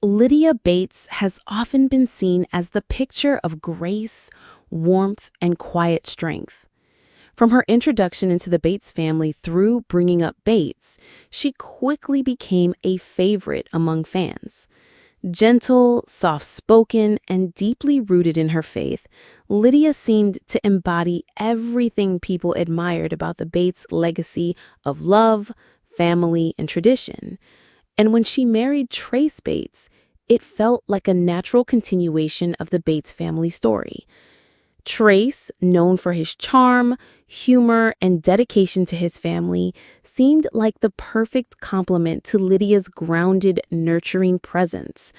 Lydia Bates has often been seen as the picture of grace, warmth, and quiet strength. From her introduction into the Bates family through Bringing Up Bates, she quickly became a favorite among fans. Gentle, soft-spoken, and deeply rooted in her faith, Lydia seemed to embody everything people admired about the Bates legacy of love, family, and tradition. And when she married Trace Bates, it felt like a natural continuation of the Bates family story. Trace, known for his charm, humor, and dedication to his family, seemed like the perfect complement to Lydia's grounded, nurturing presence.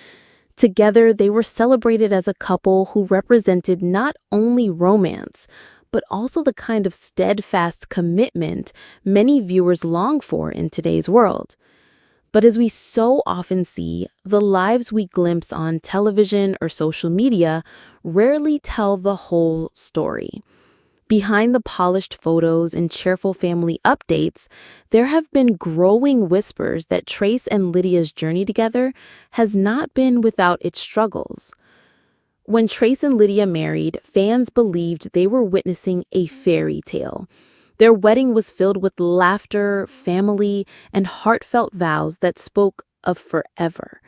Together, they were celebrated as a couple who represented not only romance, but also the kind of steadfast commitment many viewers long for in today's world. But as we so often see, the lives we glimpse on television or social media rarely tell the whole story. Behind the polished photos and cheerful family updates, there have been growing whispers that Trace and Lydia's journey together has not been without its struggles. When Trace and Lydia married, fans believed they were witnessing a fairy tale. Their wedding was filled with laughter, family, and heartfelt vows that spoke of forever.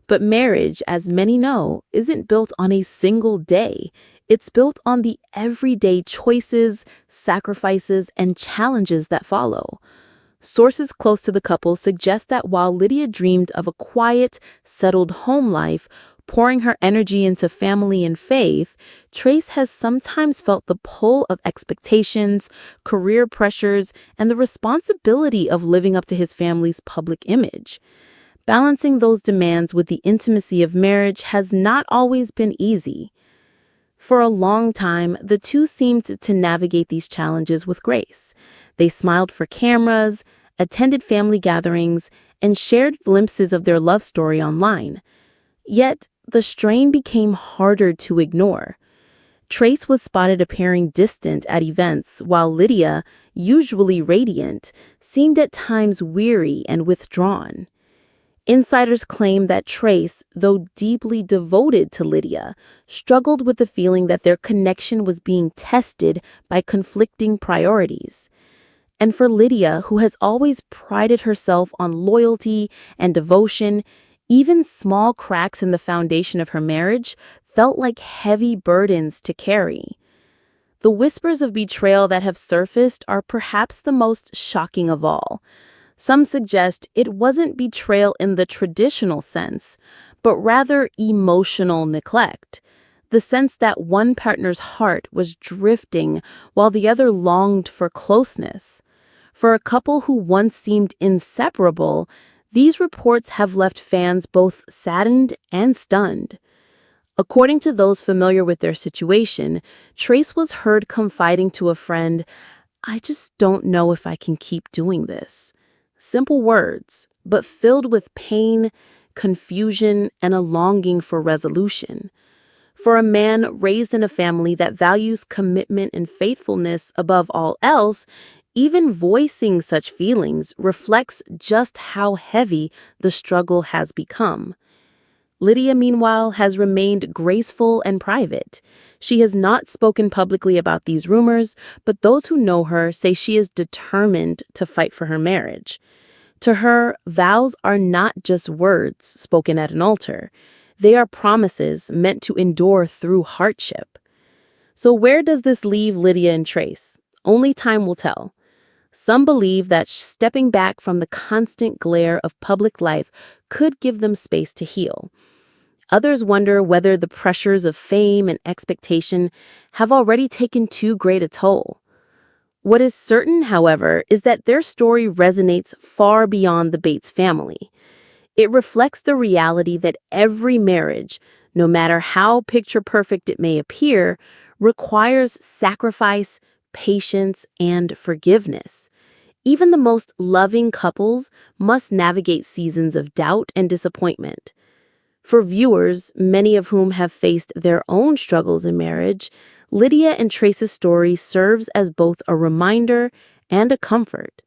But marriage, as many know, isn't built on a single day. It's built on the everyday choices, sacrifices, and challenges that follow. Sources close to the couple suggest that while Lydia dreamed of a quiet, settled home life, pouring her energy into family and faith, Trace has sometimes felt the pull of expectations, career pressures, and the responsibility of living up to his family's public image. Balancing those demands with the intimacy of marriage has not always been easy. For a long time, the two seemed to navigate these challenges with grace. They smiled for cameras, attended family gatherings, and shared glimpses of their love story online. Yet, the strain became harder to ignore. Trace was spotted appearing distant at events, while Lydia, usually radiant, seemed at times weary and withdrawn. Insiders claim that Trace, though deeply devoted to Lydia, struggled with the feeling that their connection was being tested by conflicting priorities. And for Lydia, who has always prided herself on loyalty and devotion, even small cracks in the foundation of her marriage felt like heavy burdens to carry. The whispers of betrayal that have surfaced are perhaps the most shocking of all. Some suggest it wasn't betrayal in the traditional sense, but rather emotional neglect. The sense that one partner's heart was drifting while the other longed for closeness. For a couple who once seemed inseparable, these reports have left fans both saddened and stunned. According to those familiar with their situation, Trace was heard confiding to a friend, "I just don't know if I can keep doing this." Simple words, but filled with pain, confusion, and a longing for resolution. For a man raised in a family that values commitment and faithfulness above all else, even voicing such feelings reflects just how heavy the struggle has become. Lydia, meanwhile, has remained graceful and private. She has not spoken publicly about these rumors, but those who know her say she is determined to fight for her marriage. To her, vows are not just words spoken at an altar. They are promises meant to endure through hardship. So where does this leave Lydia and Trace? Only time will tell. Some believe that stepping back from the constant glare of public life could give them space to heal. Others wonder whether the pressures of fame and expectation have already taken too great a toll. What is certain, however, is that their story resonates far beyond the Bates family. It reflects the reality that every marriage, no matter how picture-perfect it may appear, requires sacrifice, patience, and forgiveness. Even the most loving couples must navigate seasons of doubt and disappointment. For viewers, many of whom have faced their own struggles in marriage, Lydia and Trace's story serves as both a reminder and a comfort.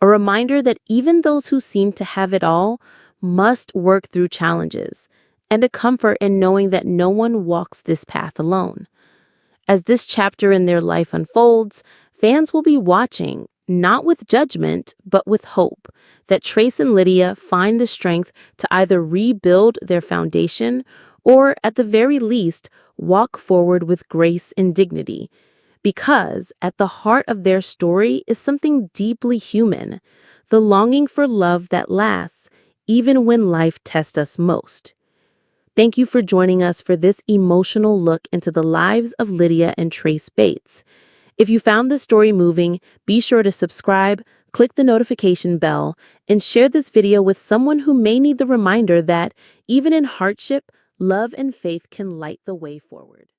A reminder that even those who seem to have it all must work through challenges, and a comfort in knowing that no one walks this path alone. As this chapter in their life unfolds, fans will be watching, not with judgment, but with hope, that Trace and Lydia find the strength to either rebuild their foundation or, at the very least, walk forward with grace and dignity. Because at the heart of their story is something deeply human, the longing for love that lasts, even when life tests us most. Thank you for joining us for this emotional look into the lives of Lydia and Trace Bates. If you found this story moving, be sure to subscribe, click the notification bell, and share this video with someone who may need the reminder that, even in hardship, love and faith can light the way forward.